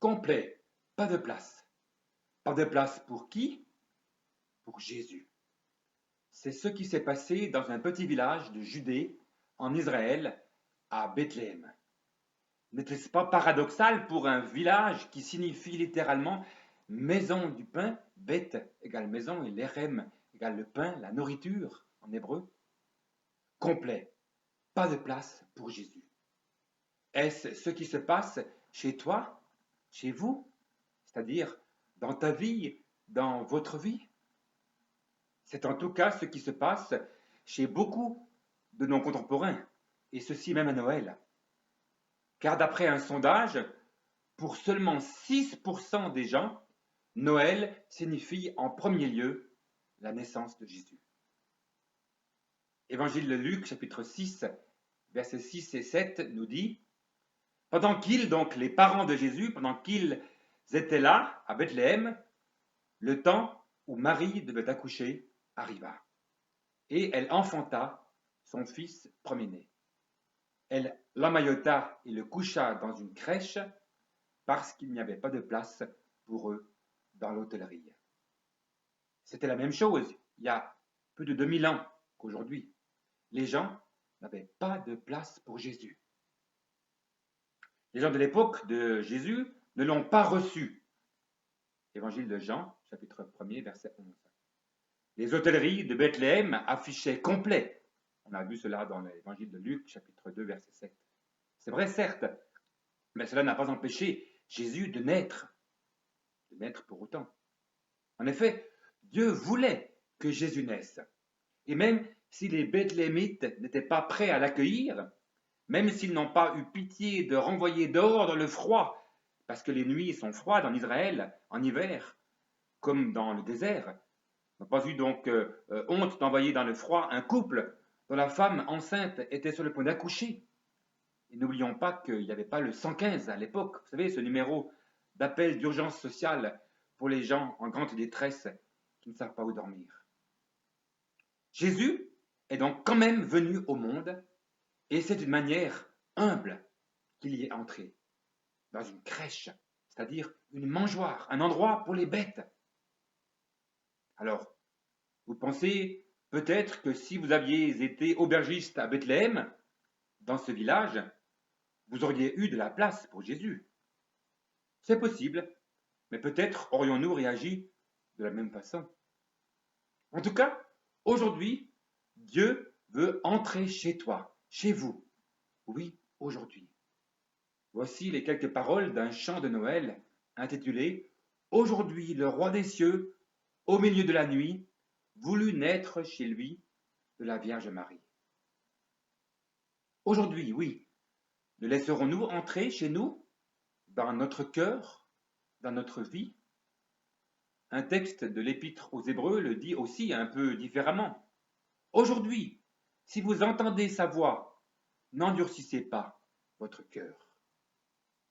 complet, pas de place. Pas de place pour qui? Pour Jésus. C'est ce qui s'est passé dans un petit village de Judée, en Israël, à Bethléem. N'était-ce pas paradoxal pour un village qui signifie littéralement maison du pain, beth égale maison et l'érem égale le pain, la nourriture en hébreu? Complet, pas de place pour Jésus. Est-ce ce qui se passe chez toi, chez vous, c'est-à-dire dans ta vie, dans votre vie? C'est en tout cas ce qui se passe chez beaucoup de nos contemporains, et ceci même à Noël. Car d'après un sondage, pour seulement 6% des gens, Noël signifie en premier lieu la naissance de Jésus. Évangile de Luc, chapitre 6, versets 6 et 7 nous dit: pendant qu'ils, donc les parents de Jésus, pendant qu'ils étaient là, à Bethléem, le temps où Marie devait accoucher arriva. Et elle enfanta son fils premier-né. Elle l'emmaillota et le coucha dans une crèche parce qu'il n'y avait pas de place pour eux dans l'hôtellerie. C'était la même chose il y a plus de 2000 ans qu'aujourd'hui. Les gens n'avaient pas de place pour Jésus. Les gens de l'époque de Jésus ne l'ont pas reçu. Évangile de Jean, chapitre 1er, verset 11. Les hôtelleries de Bethléem affichaient complet. On a vu cela dans l'évangile de Luc, chapitre 2, verset 7. C'est vrai, certes, mais cela n'a pas empêché Jésus de naître pour autant. En effet, Dieu voulait que Jésus naisse. Et même si les Bethléemites n'étaient pas prêts à l'accueillir, même s'ils n'ont pas eu pitié de renvoyer dehors dans le froid, parce que les nuits sont froides en Israël, en hiver, comme dans le désert, n'ont pas eu donc honte d'envoyer dans le froid un couple dont la femme enceinte était sur le point d'accoucher. Et n'oublions pas qu'il n'y avait pas le 115 à l'époque, vous savez, ce numéro d'appel d'urgence sociale pour les gens en grande détresse qui ne savent pas où dormir. Jésus est donc quand même venu au monde, et c'est d'une manière humble qu'il y est entré, dans une crèche, c'est-à-dire une mangeoire, un endroit pour les bêtes. Alors, vous pensez peut-être que si vous aviez été aubergiste à Bethléem, dans ce village, vous auriez eu de la place pour Jésus. C'est possible, mais peut-être aurions-nous réagi de la même façon. En tout cas, aujourd'hui, Dieu veut entrer chez toi, chez vous. Oui, aujourd'hui. Voici les quelques paroles d'un chant de Noël intitulé « Aujourd'hui, le roi des cieux, au milieu de la nuit, voulut naître chez lui de la Vierge Marie. » Aujourd'hui, oui, le laisserons-nous entrer chez nous, dans notre cœur, dans notre vie? Un texte de l'Épître aux Hébreux le dit aussi un peu différemment. Aujourd'hui, si vous entendez sa voix, n'endurcissez pas votre cœur.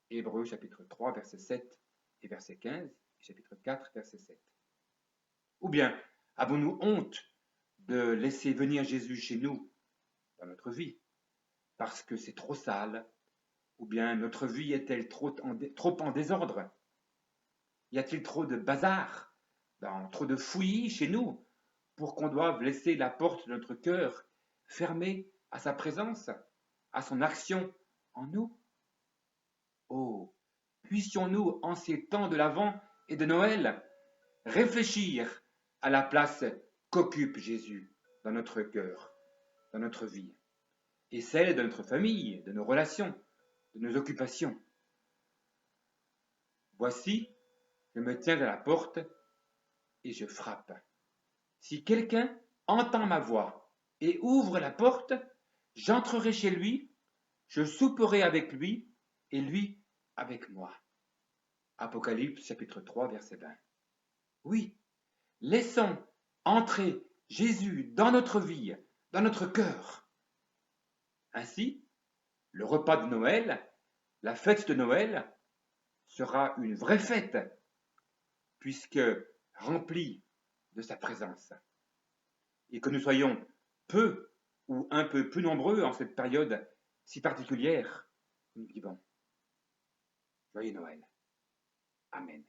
Hébreux chapitre 3, verset 7 et verset 15, et chapitre 4, verset 7. Ou bien, avons-nous honte de laisser venir Jésus chez nous, dans notre vie, parce que c'est trop sale? Ou bien notre vie est-elle trop en désordre? Y a-t-il trop de bazar, trop de fouillis chez nous, pour qu'on doive laisser la porte de notre cœur fermée à sa présence, à son action en nous? Oh, puissions-nous, en ces temps de l'Avent et de Noël, réfléchir à la place qu'occupe Jésus dans notre cœur, dans notre vie, et celle de notre famille, de nos relations, de nos occupations. Voici, je me tiens à la porte et je frappe. Si quelqu'un entend ma voix et ouvre la porte, j'entrerai chez lui, je souperai avec lui et lui avec moi. Apocalypse chapitre 3, verset 20. Oui, laissons entrer Jésus dans notre vie, dans notre cœur. Ainsi, le repas de Noël, la fête de Noël, sera une vraie fête, puisque remplie de sa présence. Et que nous soyons peu ou un peu plus nombreux en cette période si particulière que nous vivons. Joyeux Noël. Amen.